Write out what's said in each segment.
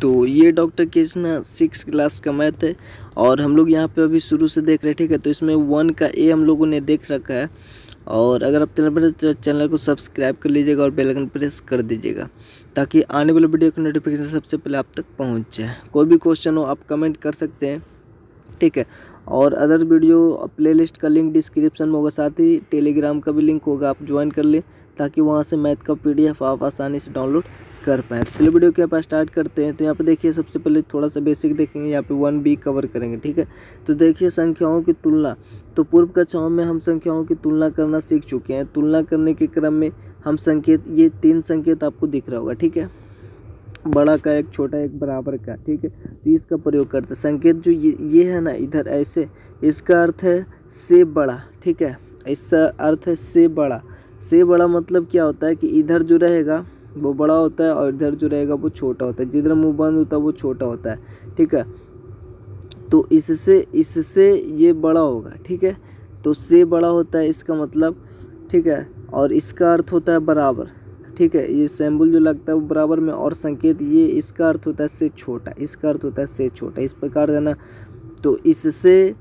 तो ये doctor Krishna 6 class का मैथ है और हम लोग यहाँ पे अभी शुरू से देख रहे हैं, ठीक है। तो इसमें 1 का ए हम लोगों ने देख रखा है और अगर आप चैनल पर तो चैनल को सब्सक्राइब कर लीजिएगा और बेल आइकन प्रेस कर दीजिएगा ताकि आने वाले वीडियो का नोटिफिकेशन सबसे पहले आप तक पहुँच जाए। कोई भी क्वेश्चन हो आप कमेंट कर सकते हैं, ठीक है। और अदर वीडियो प्लेलिस्ट का लिंक डिस्क्रिप्शन में होगा, साथ ही टेलीग्राम का भी लिंक होगा, आप ज्वाइन कर लें ताकि वहाँ से मैथ का PDF आप आसानी से डाउनलोड कर पाएँ। चलिए वीडियो के यहाँ स्टार्ट करते हैं। तो यहाँ पे देखिए सबसे पहले थोड़ा सा बेसिक देखेंगे, यहाँ पे 1B कवर करेंगे, ठीक है। तो देखिए संख्याओं की तुलना, तो पूर्व कक्षाओं में हम संख्याओं की तुलना करना सीख चुके हैं। तुलना करने के क्रम में हम संकेत, ये 3 संकेत आपको दिख रहा होगा, ठीक है, बड़ा का एक, छोटा एक, बराबर का, ठीक है। तो इसका प्रयोग करते हैं। संकेत जो ये है ना इधर ऐसे, इसका अर्थ है से बड़ा, ठीक है। इसका अर्थ है से बड़ा। से बड़ा मतलब क्या होता है कि इधर जो रहेगा वो बड़ा होता है और इधर जो रहेगा वो छोटा होता है। जिधर मुंह बंद होता है वो छोटा होता है, ठीक है। तो इससे ये बड़ा होगा, ठीक है। तो से बड़ा होता है इसका मतलब, ठीक है। और इसका अर्थ होता है बराबर, ठीक है। ये सिंबल जो लगता है वो बराबर में, और संकेत ये इसका अर्थ होता है से छोटा, इसका अर्थ होता है से छोटा, इस प्रकार है ना। तो इससे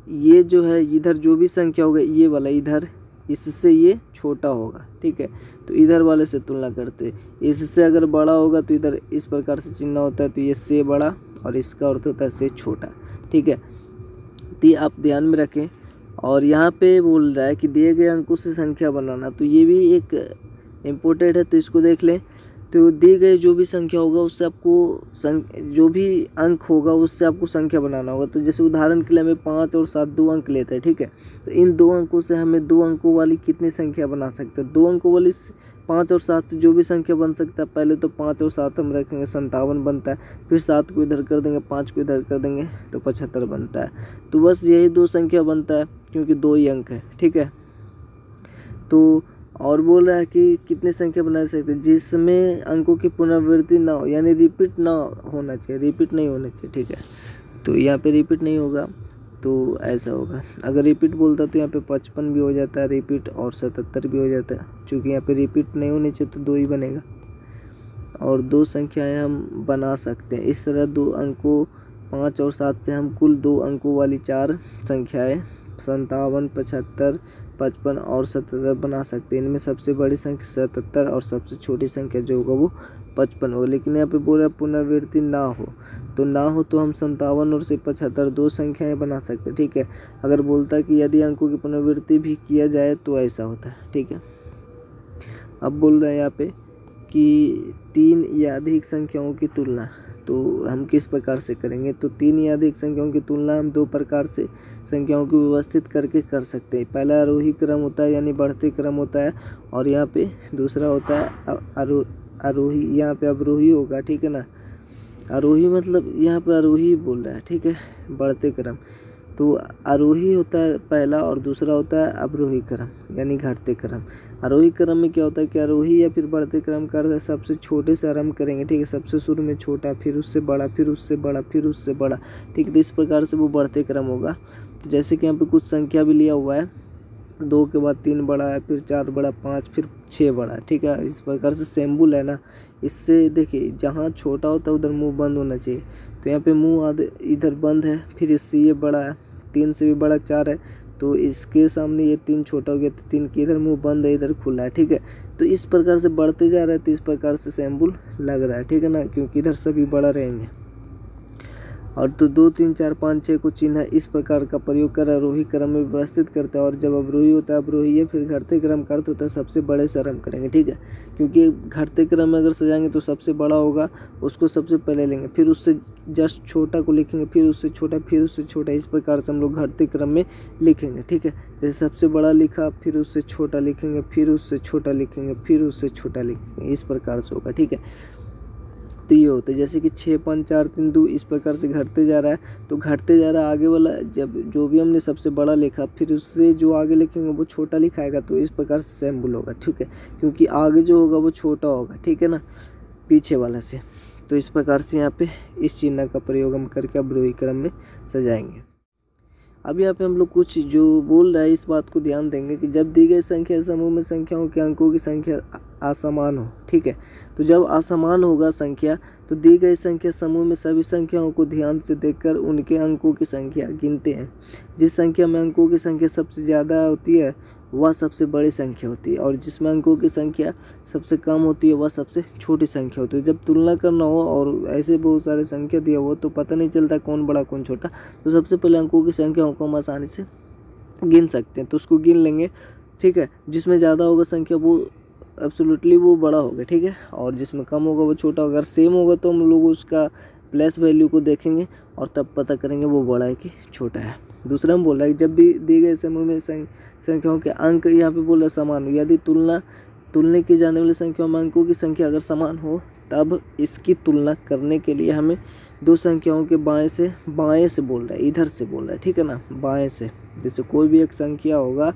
ये जो है इधर जो भी संख्या होगा ये वाला इधर, इससे ये छोटा होगा, ठीक है। तो इधर वाले से तुलना करते हैं। इससे अगर बड़ा होगा तो इधर इस प्रकार से चिन्ह होता है, तो ये से बड़ा और इसका अर्थ होता है से छोटा, ठीक है। तो ये आप ध्यान में रखें। और यहाँ पे बोल रहा है कि दिए गए अंकों से संख्या बनाना, तो ये भी एक इम्पोर्टेंट है, तो इसको देख लें। तो दिए गए जो भी संख्या होगा उससे आपको जो भी अंक होगा उससे आपको संख्या बनाना होगा। तो जैसे उदाहरण के लिए हमें 5 और 7 2 अंक लेते हैं, ठीक है। तो इन 2 अंकों से हमें 2 अंकों वाली कितनी संख्या बना सकते हैं? 2 अंकों वाली 5 और 7 से जो भी संख्या बन सकता है, पहले तो 5 और 7 हम रखेंगे, 57 बनता है। फिर 7 को इधर कर देंगे, 5 को इधर कर देंगे तो 75 बनता है। तो बस यही 2 संख्या बनता है क्योंकि 2 ही अंक है, ठीक है। तो और बोल रहा है कि कितनी संख्या बना सकते हैं जिसमें अंकों की पुनरावृत्ति ना हो, यानी रिपीट ना होना चाहिए, रिपीट नहीं होना चाहिए, ठीक है। तो यहाँ पे रिपीट नहीं होगा तो ऐसा होगा। अगर रिपीट बोलता तो यहाँ पे 55 भी हो जाता है रिपीट और 77 भी हो जाता है। चूँकि यहाँ पे रिपीट नहीं होनी चाहिए तो 2 ही बनेगा। और 2 संख्याएँ हम बना सकते हैं इस तरह। 2 अंकों 5 और 7 से हम कुल 2 अंकों वाली 4 संख्याएँ 57, 75, 55 और 77 बना सकते हैं। इनमें सबसे बड़ी संख्या 77 और सबसे छोटी संख्या जो होगा वो 55 हो। लेकिन यहाँ पे बोल रहा है पुनरावृत्ति ना हो, तो ना हो तो हम 57 और से 75 2 संख्याएं बना सकते हैं, ठीक है। अगर बोलता है कि यदि अंकों की पुनरावृत्ति भी किया जाए तो ऐसा होता है, ठीक है। अब बोल रहे हैं यहाँ पे कि 3 या अधिक संख्याओं की तुलना, तो हम किस प्रकार से करेंगे? तो 3 या अधिक संख्याओं की तुलना हम 2 प्रकार से संख्याओं को व्यवस्थित करके कर सकते हैं। पहला आरोही क्रम होता है, यानी बढ़ते क्रम होता है, और यहाँ पे दूसरा होता है आरोही, यहाँ पे अवरोही होगा, ठीक है ना। आरोही मतलब यहाँ पे आरोही बोल रहा है, ठीक है, बढ़ते क्रम। तो आरोही होता है पहला और दूसरा होता है अवरोही क्रम यानी घटते क्रम। आरोही क्रम में क्या होता है कि आरोही या फिर बढ़ते क्रम का सबसे छोटे से आरंभ करेंगे, ठीक है। सबसे शुरू में छोटा, फिर उससे बड़ा, फिर उससे बड़ा, फिर उससे बड़ा, ठीक है। तो इस प्रकार से वो बढ़ते क्रम होगा। तो जैसे कि यहाँ पे कुछ संख्या भी लिया हुआ है, 2 के बाद 3 बड़ा है, फिर 4 बड़ा, 5, फिर 6 बड़ा, ठीक है। इस प्रकार से सिंबल है ना, इससे देखिए जहाँ छोटा होता है उधर मुंह बंद होना चाहिए। तो यहाँ पे मुंह आधे इधर बंद है, फिर इससे ये बड़ा है, 3 से भी बड़ा 4 है, तो इसके सामने ये 3 छोटा हो गया, तो 3 के इधर मुंह बंद है, इधर खुला है, ठीक है। तो इस प्रकार से बढ़ते जा रहा है, तो इस प्रकार से सिंबल लग रहा है, ठीक है ना, क्योंकि इधर सभी बड़ा रहेंगे। और तो 2, 3, 4, 5, 6 को चिन्ह इस प्रकार का प्रयोग कर आरोही क्रम में व्यवस्थित करता है। और जब अवरोही होता है अवरोही है, फिर घटते क्रम का अर्थ होता है सबसे बड़े से आरंभ करेंगे, ठीक है। क्योंकि घटते क्रम में अगर सजाएंगे तो सबसे बड़ा होगा, उसको सबसे पहले लेंगे, फिर उससे जस्ट छोटा को लिखेंगे, फिर उससे छोटा, फिर उससे छोटा, इस प्रकार से हम लोग घटते क्रम में लिखेंगे, ठीक है। जैसे सबसे बड़ा लिखा, फिर उससे छोटा लिखेंगे, फिर उससे छोटा लिखेंगे, फिर उससे छोटा लिखेंगे, इस प्रकार से होगा, ठीक है। तो ये होता है जैसे कि 6, 5, 4, 3, 2 इस प्रकार से घटते जा रहा है। तो घटते जा रहा है आगे वाला, जब जो भी हमने सबसे बड़ा लिखा फिर उससे जो आगे लिखेंगे वो छोटा लिखाएगा, तो इस प्रकार से सिंबल होगा, ठीक है। क्योंकि आगे जो होगा वो छोटा होगा, ठीक है ना, पीछे वाला से। तो इस प्रकार से यहाँ पे इस चिन्ह का प्रयोग हम करके अवरोही क्रम में सजाएंगे। अब यहाँ पे हम लोग कुछ जो बोल रहा है इस बात को ध्यान देंगे कि जब दी गई संख्या समूह में संख्याओं के अंकों की संख्या असमान हो, ठीक है। तो जब असमान होगा संख्या तो दी गई संख्या समूह में सभी संख्याओं को ध्यान से देखकर उनके अंकों की संख्या गिनते हैं। जिस संख्या में अंकों की संख्या सबसे ज़्यादा होती है वह सबसे बड़ी संख्या होती है, और जिसमें अंकों की संख्या सबसे कम होती है वह सबसे छोटी संख्या होती है। जब तुलना करना हो और ऐसे बहुत सारे संख्या दिया हो तो पता नहीं चलता कौन बड़ा कौन छोटा, तो सबसे पहले अंकों की संख्याओं को हम आसानी से गिन सकते हैं। तो उसको गिन लेंगे, ठीक है। जिसमें ज़्यादा होगा संख्या वो एब्सोल्युटली वो बड़ा होगा, ठीक है, और जिसमें कम होगा वो छोटा होगा। अगर सेम होगा तो हम लोग उसका प्लस वैल्यू को देखेंगे और तब पता करेंगे वो बड़ा है कि छोटा है। दूसरा हम बोल रहा है जब दी गए समूह में संख्याओं के अंक यहाँ पे बोल रहे समान हो, यदि तुलना की जाने वाली संख्याओं में अंकों की संख्या अगर समान हो तब इसकी तुलना करने के लिए हमें दो संख्याओं के बाएं से बोल रहा है, इधर से बोल रहा है, ठीक है ना, बाएं से। जैसे कोई भी एक संख्या होगा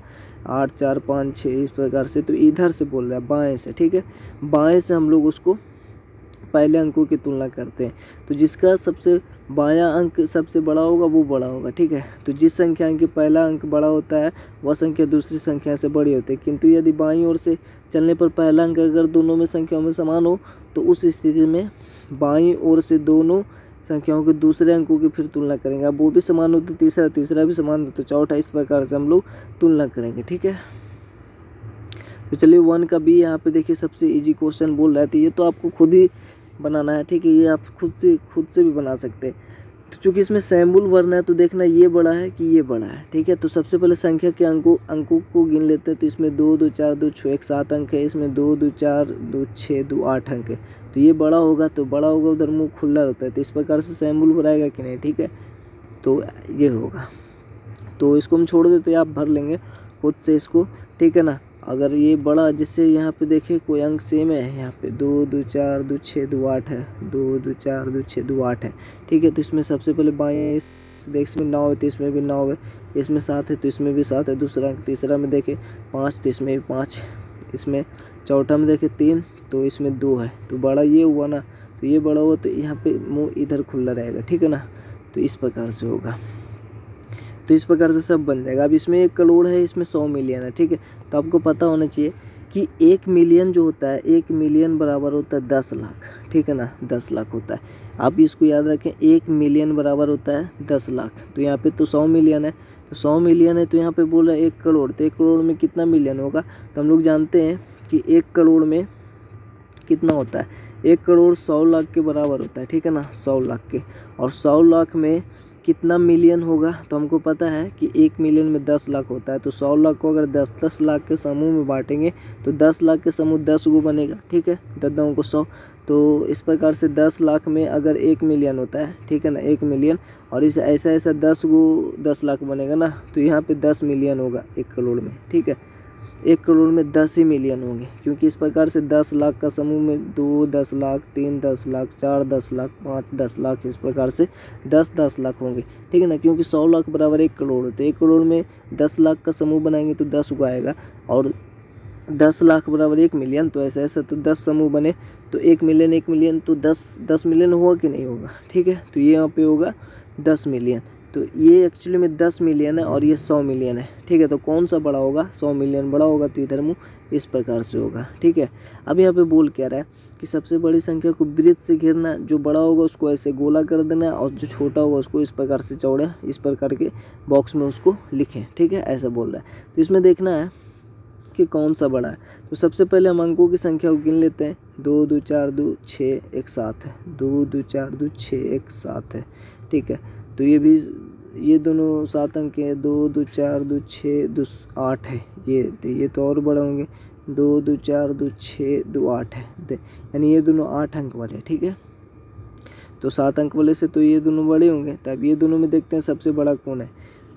8 4 5 6 इस प्रकार से, तो इधर से बोल रहा है बाएं से, ठीक है। बाएं से हम लोग उसको पहले अंकों की तुलना करते हैं। तो जिसका सबसे बायां अंक सबसे बड़ा होगा वो बड़ा होगा, ठीक है। तो जिस संख्या के पहला अंक बड़ा होता है वह संख्या दूसरी संख्या से बड़ी होती है, किंतु यदि बाईं ओर से चलने पर पहला अंक अगर दोनों में संख्याओं में समान हो तो उस स्थिति में बाईं ओर से दोनों संख्याओं के दूसरे अंकों की फिर तुलना करेंगे। अब वो भी समान हो तो तीसरा भी समान हो तो चौथा, इस प्रकार से हम लोग तुलना करेंगे, ठीक है। तो चलिए 1 का बी यहाँ पे देखिए सबसे इजी क्वेश्चन बोल रहा है, तो ये तो आपको खुद ही बनाना है, ठीक है। ये आप खुद से भी बना सकते हैं। तो चूँकि इसमें सैम्बुल वर्ण है तो देखना ये बड़ा है कि ये बड़ा है, ठीक है। तो सबसे पहले संख्या के अंकों को गिन लेते हैं। तो इसमें 2 2 4 2 6 1 7 अंक है, इसमें 2 2 4 2 6 2 8 अंक है। तो ये बड़ा होगा तो बड़ा होगा, उधर मुँह खुला रहता है, तो इस प्रकार से सैम्बुल भराएगा कि नहीं, ठीक है। तो ये होगा, तो इसको हम छोड़ देते हैं, आप भर लेंगे खुद से इसको, ठीक है ना। अगर ये बड़ा जिससे यहाँ पे देखिए कोई अंक सेम है, यहाँ पे 2 2 4 2 6 2 8 है, 2 2 4 2 6 2 8 है, ठीक है। तो इसमें सबसे पहले बाएं इसमें 9 है तो इसमें भी 9 है, इसमें 7 है तो इसमें भी 7 है दूसरा अंक। तीसरा में देखे 5 तो इसमें भी 5, इसमें चौथा में देखे 3 तो इसमें 2 है। तो बड़ा ये हुआ ना, तो ये बड़ा हुआ तो यहाँ पे मुँह इधर खुला रहेगा, ठीक है ना। तो इस प्रकार से होगा, तो इस प्रकार से सब बन जाएगा। अब इसमें 1 करोड़ है, इसमें 100 मिलियन है, ठीक है। तो आपको पता होना चाहिए कि 1 मिलियन जो होता है, 1 मिलियन बराबर होता है 10 लाख, ठीक है ना, 10 लाख होता है। आप इसको याद रखें, 1 मिलियन बराबर होता है 10 लाख। तो यहाँ पे तो 100 मिलियन है, तो 100 मिलियन है तो यहाँ पे बोला 1 करोड़, तो 1 करोड़ में कितना मिलियन होगा। तो हम लोग जानते हैं कि 1 करोड़ में कितना होता है, 1 करोड़ 100 लाख के बराबर होता है, ठीक है ना, 100 लाख के। और 100 लाख में कितना मिलियन होगा, तो हमको पता है कि 1 मिलियन में 10 लाख होता है। तो 100 लाख को अगर 10 लाख के समूह में बांटेंगे तो 10 लाख के समूह 10 गो बनेगा, ठीक है, 10 को 100। तो इस प्रकार से 10 लाख में अगर 1 मिलियन होता है, ठीक है ना, 1 मिलियन, और इस ऐसा 10 गो 10 लाख बनेगा ना, तो यहाँ पे 10 मिलियन होगा 1 करोड़ में, ठीक है। 1 करोड़ में 10 ही मिलियन होंगे, क्योंकि इस प्रकार से 10 लाख का समूह में 2 10 लाख, 3 10 लाख, 4 10 लाख, 5 10 लाख, इस प्रकार से 10 लाख होंगे, ठीक है ना। क्योंकि 100 लाख बराबर 1 करोड़ होते हैं, 1 करोड़ में 10 लाख का समूह बनाएंगे तो 10 को आएगा, और 10 लाख बराबर 1 मिलियन, तो ऐसा तो 10 समूह बने तो 1 मिलियन तो 10 मिलियन होगा कि नहीं होगा, ठीक है। तो ये यहाँ पे होगा 10 मिलियन, तो ये एक्चुअली में 10 मिलियन है और ये 100 मिलियन है, ठीक है। तो कौन सा बड़ा होगा, 100 मिलियन बड़ा होगा, तो इधर मुँह इस प्रकार से होगा, ठीक है। अब यहाँ पे बोल क्या रहा है कि सबसे बड़ी संख्या को वृत्त से घेरना, जो बड़ा होगा उसको ऐसे गोला कर देना, और जो छोटा होगा उसको इस प्रकार से चौड़ा, इस प्रकार के बॉक्स में उसको लिखें, ठीक है, ऐसा बोल रहा है। तो इसमें देखना है कि कौन सा बड़ा है। तो सबसे पहले हम अंकों की संख्या को गिन लेते हैं। 2 2 4 2 6 1 7 है, 2 2 4 2 6 1 7 है, ठीक है। तो ये दोनों 7 अंक है, 2 2 4 2 6 2 8 है, ये तो और बड़े होंगे, 2 2 4 2 6 2 8 है, यानी ये दोनों 8 अंक वाले, ठीक है। तो 7 अंक वाले से तो ये दोनों बड़े होंगे। तब ये दोनों में देखते हैं सबसे बड़ा कौन है।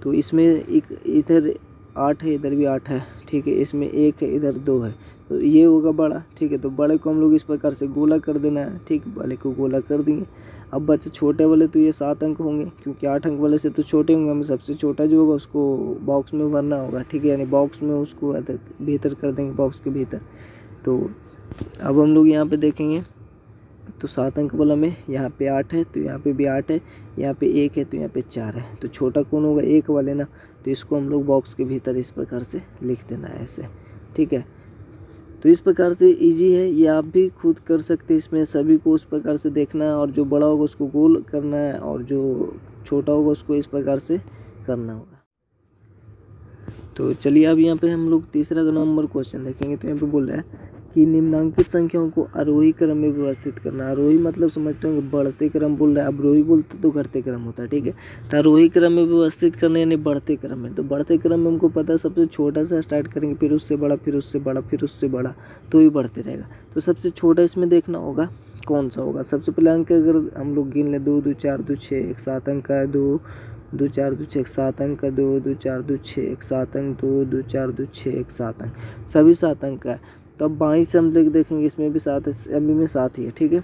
तो इसमें एक इधर 8 है, इधर भी 8 है, ठीक है। इसमें 1 है, इधर 2 है, तो ये होगा बड़ा, ठीक है। तो बड़े को हम लोग इस प्रकार से गोला कर देना है, ठीक, बड़े को गोला कर दिए। अब बच्चे छोटे वाले, तो ये 7 अंक होंगे, क्योंकि 8 अंक वाले से तो छोटे होंगे। हमें सबसे छोटा जो होगा उसको बॉक्स में भरना होगा, ठीक है, यानी बॉक्स में उसको भीतर कर देंगे, बॉक्स के भीतर। तो अब हम लोग यहाँ पे देखेंगे तो 7 अंक वाला में यहाँ पे 8 है, तो यहाँ पे भी 8 है, यहाँ पे 1 है, तो यहाँ पे 4 है। तो छोटा कौन होगा, 1 वाले ना, तो इसको हम लोग बॉक्स के भीतर इस प्रकार से लिख देना है ऐसे, ठीक है। तो इस प्रकार से इजी है, ये आप भी खुद कर सकते हैं। इसमें सभी को उस प्रकार से देखना है और जो बड़ा होगा उसको गोल करना है और जो छोटा होगा उसको इस प्रकार से करना होगा। तो चलिए अब यहाँ पे हम लोग तीसरा नंबर क्वेश्चन देखेंगे। तो यहाँ पे बोल रहा है कि निम्नांकित संख्याओं को आरोही क्रम में व्यवस्थित करना। आरोही मतलब समझते हैं बढ़ते क्रम बोल रहा है, अवरोही बोलते तो घटते क्रम होता है, ठीक है। तो आरोही क्रम में व्यवस्थित करना यानी बढ़ते क्रम में। तो बढ़ते क्रम में हमको पता है सबसे छोटा सा स्टार्ट करेंगे, फिर उससे बड़ा, फिर उससे बड़ा, फिर उससे बड़ा, तो ही बढ़ते रहेगा। तो सबसे छोटा इसमें देखना होगा कौन सा होगा। सबसे पहले अंक अगर हम लोग गिन लें 2 2 4 2 6 एक 7 अंक का है, 2 2 4 2 6 एक 7 अंक का, 2 2 4 2 6 एक 7 अंक, 2 2 4 2 6 एक 7 अंक, सभी 7 अंक का है। तो अब बाईं से हम देखेंगे इसमें भी 7 है, अभी में 7 ही है, ठीक है।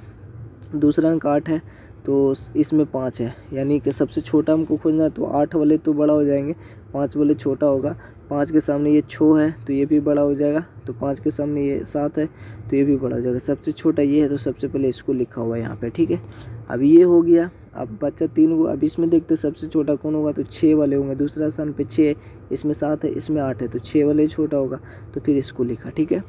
दूसरा अंक 8 है तो इसमें 5 है, यानी कि सबसे छोटा हमको खोजना है। तो 8 वाले तो बड़ा हो जाएंगे, 5 वाले छोटा होगा। 5 के सामने ये 6 है तो ये भी बड़ा हो जाएगा। तो 5 के सामने ये 7 है तो ये भी बड़ा हो जाएगा। सबसे छोटा ये है तो सबसे पहले इसको लिखा हुआ है यहाँ पे, ठीक है। अब ये हो गया। अब बच्चा 3 को, अब इसमें देखते सबसे छोटा कौन होगा, तो 6 वाले होंगे। दूसरा स्थान पे 6, इसमें 7 है, इसमें 8 है, तो 6 वाले छोटा होगा तो फिर इसको लिखा, ठीक है।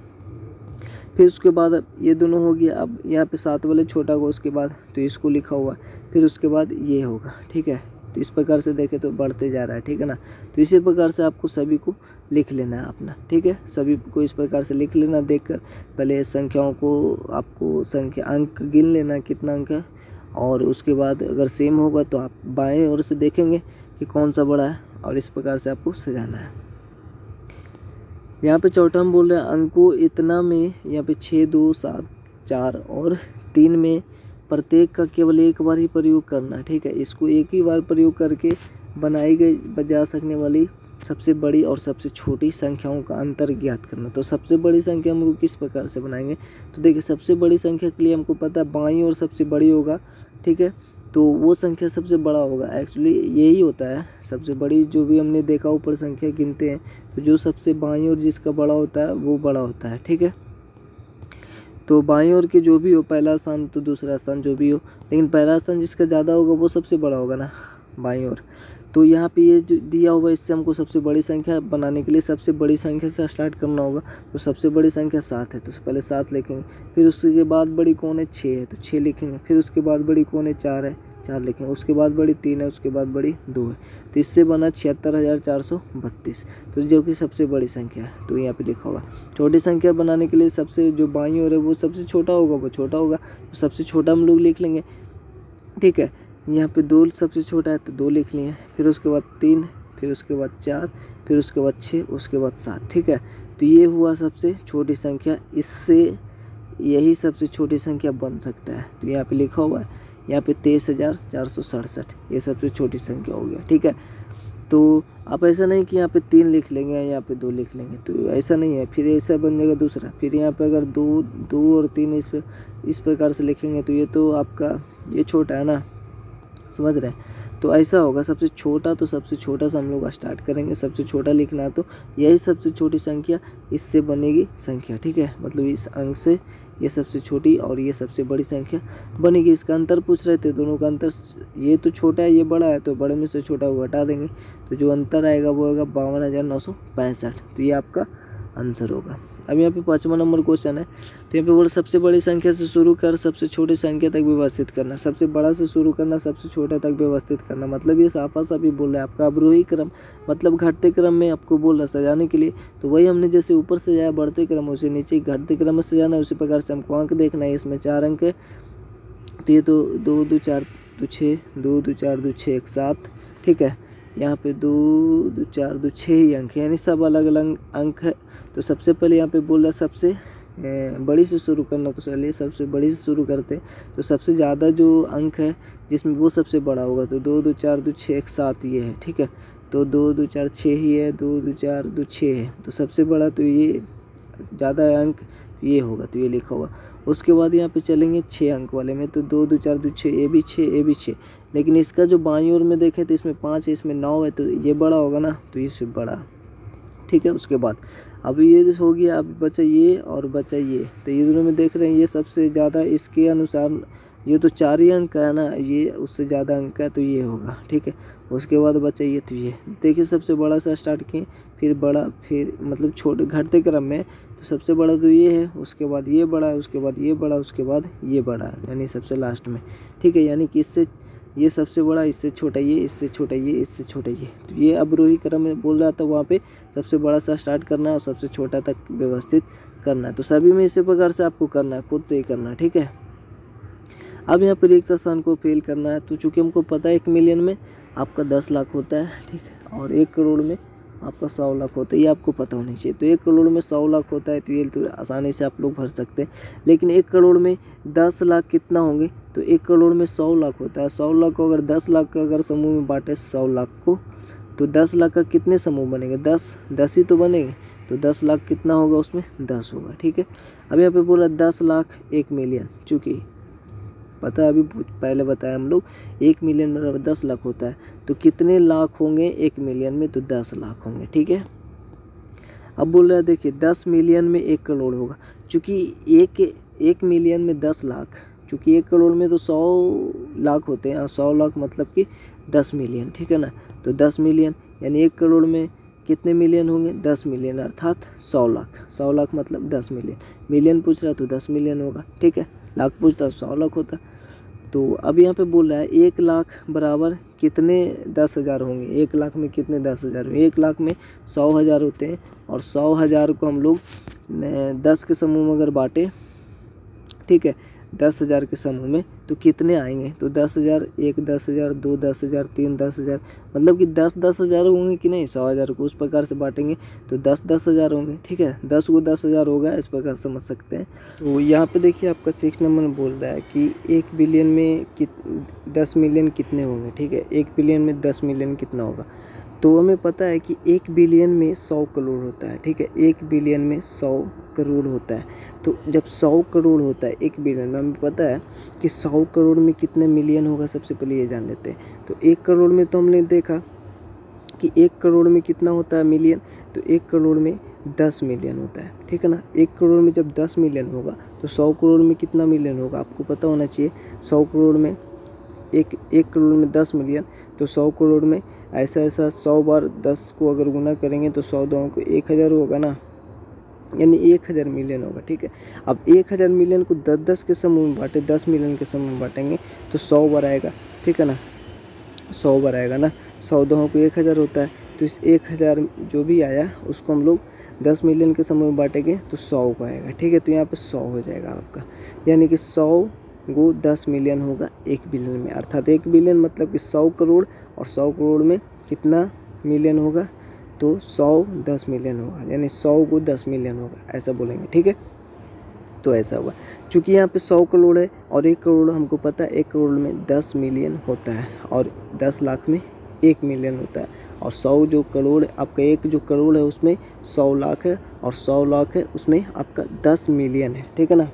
फिर उसके बाद ये दोनों हो गया। अब यहाँ पे 7 वाले छोटा होगा उसके बाद, तो इसको लिखा हुआ। फिर उसके बाद ये होगा, ठीक है। तो इस प्रकार से देखें तो बढ़ते जा रहा है, ठीक है ना। तो इसी प्रकार से आपको सभी को लिख लेना है अपना, ठीक है। सभी को इस प्रकार से लिख लेना। देखकर पहले संख्याओं को आपको संख्या अंक गिन लेना कितना अंक है, और उसके बाद अगर सेम होगा तो आप बाएं ओर से देखेंगे कि कौन सा बड़ा है, और इस प्रकार से आपको सजाना है। यहाँ पे चौथा हम बोल रहे हैं अंकों इतना में, यहाँ पे 6 2 7 4 और 3 में प्रत्येक का केवल एक बार ही प्रयोग करना है, ठीक है। इसको एक ही बार प्रयोग करके बनाई गई जा सकने वाली सबसे बड़ी और सबसे छोटी संख्याओं का अंतर ज्ञात करना। तो सबसे बड़ी संख्या हम लोग किस प्रकार से बनाएंगे, तो देखिए सबसे बड़ी संख्या के लिए हमको पता है बाईं ओर सबसे बड़ी होगा, ठीक है। तो वो संख्या सबसे बड़ा होगा। एक्चुअली यही होता है सबसे बड़ी, जो भी हमने देखा ऊपर संख्या गिनते हैं तो जो सबसे बाईं ओर जिसका बड़ा होता है वो बड़ा होता है, ठीक है। तो बाईं ओर के जो भी हो, पहला स्थान तो दूसरा स्थान जो भी हो, लेकिन पहला स्थान जिसका ज़्यादा होगा वो सबसे बड़ा होगा ना बाईं ओर। तो यहाँ पे ये जो दिया हुआ इससे हमको सबसे बड़ी संख्या बनाने के लिए सबसे बड़ी संख्या से स्टार्ट करना होगा। तो सबसे बड़ी संख्या 7 है तो पहले 7 लिखेंगे। फिर उसके बाद बड़ी कौन है, 6 है तो 6 लिखेंगे। फिर उसके बाद बड़ी कौन है, 4 है, 4 लिखेंगे। उसके बाद बड़ी 3 है, उसके बाद बड़ी 2 है। तो इससे बना 76,432, तो जो कि सबसे बड़ी संख्या है। तो यहाँ पे लिखा होगा। छोटी संख्या बनाने के लिए सबसे जो बाईं ओर है वो सबसे छोटा होगा, वो छोटा होगा। तो सबसे छोटा हम लोग लिख लेंगे, ठीक है। यहाँ पे 2 सबसे छोटा है तो 2 लिख लिए। फिर उसके बाद 3, फिर उसके बाद 4, फिर उसके बाद 6, उसके बाद 7, ठीक है। तो ये हुआ सबसे छोटी संख्या। इससे यही सबसे छोटी संख्या बन सकता है। तो यहाँ पे लिखा हुआ है, यहाँ पे 23,467, ये सबसे छोटी संख्या हो गया, ठीक है। तो आप ऐसा नहीं कि यहाँ पे 3 लिख लेंगे, यहाँ पे 2 लिख लेंगे, तो ऐसा नहीं है। फिर ऐसा बन जाएगा दूसरा। फिर यहाँ पे अगर 2 और 3 इस प्रकार से लिखेंगे तो ये तो आपका ये छोटा है ना, समझ रहे हैं। तो ऐसा होगा सबसे छोटा, तो सबसे छोटा से हम लोग स्टार्ट करेंगे। सबसे छोटा लिखना है तो यही सबसे छोटी संख्या इससे बनेगी संख्या, ठीक है। मतलब इस अंक से ये सबसे छोटी और ये सबसे बड़ी संख्या बनेगी। इसका अंतर पूछ रहे थे, दोनों का अंतर, ये तो छोटा है ये बड़ा है, तो बड़े में से छोटा को हटा देंगे तो जो अंतर आएगा वो होगा 52,965। तो ये आपका आंसर होगा। अब यहाँ पे 5वां नंबर क्वेश्चन है। तो यहाँ पे बोला सबसे बड़ी संख्या से शुरू कर सबसे छोटी संख्या तक व्यवस्थित करना। सबसे बड़ा से शुरू करना, सबसे छोटा तक व्यवस्थित करना, मतलब ये साफा साफी बोल रहा है आपका अवरोही क्रम, मतलब घटते क्रम में आपको बोल रहा सजाने के लिए। तो वही हमने जैसे ऊपर सजाया बढ़ते क्रम, उसे नीचे घटते क्रम में सजाना है। उसी प्रकार से हमको अंक देखना है। इसमें 4 अंक है तो ये तो 2 2 4 2 6, 2 2 4 2 6 1 7, ठीक है। यहाँ पे 2 2 4 2 6 ही अंक है, यानी सब अलग अलग अंक है। तो सबसे पहले यहाँ पे बोल रहा है सबसे बड़ी से शुरू करना। तो चलिए सबसे बड़ी से शुरू करते हैं। तो सबसे ज़्यादा जो अंक है जिसमें वो सबसे बड़ा होगा। तो 2 2 4 2 6 1 7 ये है, ठीक है। तो 2 2 4 6 ही है, 2 2 4 2 6 है। तो सबसे बड़ा तो ये ज़्यादा अंक ये होगा, तो ये लिखा होगा। उसके बाद यहाँ पे चलेंगे 6 अंक वाले में। तो 2 2 4 2 6, ये भी 6, ये भी 6। लेकिन इसका जो बाईं ओर में देखें तो इसमें 5 है, इसमें 9 है, तो ये बड़ा होगा ना, तो इससे बड़ा, ठीक है। उसके बाद अब ये हो गया, अब बचा ये और बचा ये। तो ये दोनों में देख रहे हैं ये सबसे ज़्यादा इसके अनुसार ये तो 4 ही अंक का है ना, ये उससे ज़्यादा अंक का है तो ये होगा, ठीक है। उसके बाद बचा ये, तो ये देखिए सबसे बड़ा सा स्टार्ट किए, फिर बड़ा, फिर मतलब छोटे घटते क्रम में, तो सबसे बड़ा तो ये है, उसके बाद ये बड़ा है, उसके बाद ये बड़ा, उसके बाद ये बड़ा है, यानी सबसे लास्ट में, ठीक है। यानी कि इससे ये सबसे बड़ा, इससे छोटा ये, इससे छोटा ये, इससे छोटा ये, तो ये अवरोही क्रम में बोल रहा था, वहाँ पे सबसे बड़ा सा स्टार्ट करना है और सबसे छोटा तक व्यवस्थित करना है। तो सभी में इसी प्रकार से आपको करना है, खुद से ही करना है, ठीक है। अब यहाँ पर रिक्त स्थान को फिल करना है, तो चूँकि हमको पता है 1 मिलियन में आपका 10 लाख होता है, ठीक है, और 1 करोड़ में आपका 100 लाख होता है, ये आपको पता होनी चाहिए। तो 1 करोड़ में 100 लाख होता है, तो ये तो आसानी से आप लोग भर सकते हैं। लेकिन 1 करोड़ में 10 लाख कितना होंगे, तो 1 करोड़ में 100 लाख होता है। 100 लाख को अगर 10 लाख का अगर समूह में बांटे 100 लाख को, तो 10 लाख का कितने समूह बनेंगे, 10 ही तो बनेंगे। तो 10 लाख कितना होगा, उसमें 10 होगा, ठीक है। अब यहाँ पे बोला 10 लाख 1 मिलियन, चूँकि पता है अभी पहले बताया हम लोग 1 मिलियन बराबर 10 लाख होता है, तो कितने लाख होंगे 1 मिलियन में, तो 10 लाख होंगे, ठीक है। अब बोल रहा है देखिए 10 मिलियन में 1 करोड़ होगा, चूँकि 1 मिलियन में 10 लाख, चूँकि 1 करोड़ में तो 100 लाख होते हैं, 100 लाख मतलब कि 10 मिलियन, ठीक है ना। तो 10 मिलियन यानी 1 करोड़ में कितने मिलियन होंगे, 10 मिलियन, अर्थात 100 लाख। 100 लाख मतलब 10 मिलियन, मिलियन पूछ रहा तो 10 मिलियन होगा, ठीक है। लाख पूछता 100 लाख होता। तो अब यहाँ पे बोल रहा है 1 लाख बराबर कितने 10,000 होंगे, 1 लाख में कितने 10,000 होंगे। 1 लाख में 100,000 होते हैं, और 100,000 को हम लोग 10 के समूह में अगर बांटे, ठीक है, 10,000 के समूह में, तो कितने आएंगे, तो 10,000, 1 10,000, 2 10,000, 3 10,000, मतलब कि 10,000 होंगे कि नहीं। 100,000 को उस प्रकार से बांटेंगे तो 10,000 होंगे, ठीक है। 10 को 10,000 होगा, इस प्रकार समझ सकते हैं। तो यहाँ पे देखिए आपका 6 नंबर बोल रहा है कि 1 बिलियन में 10 मिलियन कितने होंगे, ठीक है। 1 बिलियन में 10 मिलियन कितना होगा, तो हमें पता है कि 1 बिलियन में 100 करोड़ होता है, ठीक है। 1 बिलियन में 100 करोड़ होता है। तो जब 100 करोड़ होता है 1 बिलियन में, हमें पता है कि 100 करोड़ में कितने मिलियन होगा, सबसे पहले ये जान लेते हैं। तो 1 करोड़ में तो हमने देखा कि 1 करोड़ में कितना होता है मिलियन, तो 1 करोड़ में 10 मिलियन होता है, ठीक है ना। 1 करोड़ में जब 10 मिलियन होगा तो 100 करोड़ में कितना मिलियन होगा, आपको पता होना चाहिए। 100 करोड़ में एक करोड़ में 10 मिलियन, तो 100 करोड़ में ऐसा 100 बार 10 को अगर गुना करेंगे तो 100 दोनों को 1000 होगा ना, यानी 1000 मिलियन होगा, ठीक है। अब 1000 मिलियन को 10-10 के समूह में बांटे, 10 मिलियन के समूह में बांटेंगे तो 100 बार आएगा, ठीक है ना। 100 बार आएगा ना, 100 दोनों को 1000 होता है, तो इस 1000 जो भी आया उसको हम लोग 10 मिलियन के समूह में बांटेंगे तो 100 को आएगा, ठीक है। तो यहाँ पे 100 हो जाएगा आपका, यानी कि 100 को 10 मिलियन होगा 1 बिलियन में, अर्थात 1 बिलियन मतलब कि 100 करोड़, और 100 करोड़ में कितना मिलियन होगा, तो 100 10 मिलियन होगा, यानी 100 को 10 मिलियन होगा, ऐसा बोलेंगे, ठीक है। तो ऐसा होगा, चूँकि यहाँ पे 100 करोड़ है और 1 करोड़ हमको पता है 1 करोड़ में 10 मिलियन होता है, और 10 लाख में 1 मिलियन होता है, और 100 जो करोड़ आपका, 1 जो करोड़ है उसमें 100 लाख है, और 100 लाख है उसमें आपका 10 मिलियन है, ठीक है ना।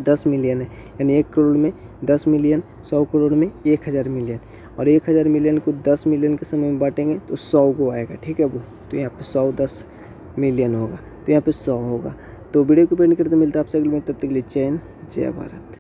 10 मिलियन है, यानी 1 करोड़ में 10 मिलियन, 100 करोड़ में 1000 मिलियन, और 1000 मिलियन को 10 मिलियन के समय में बांटेंगे तो 100 को आएगा, ठीक है वो। तो यहाँ पे 100 10 मिलियन होगा, तो यहाँ पे 100 होगा। तो वीडियो को पेंड करते मिलता है आपसे अगले में, तब तक के लिए जय हिंद, जय भारत।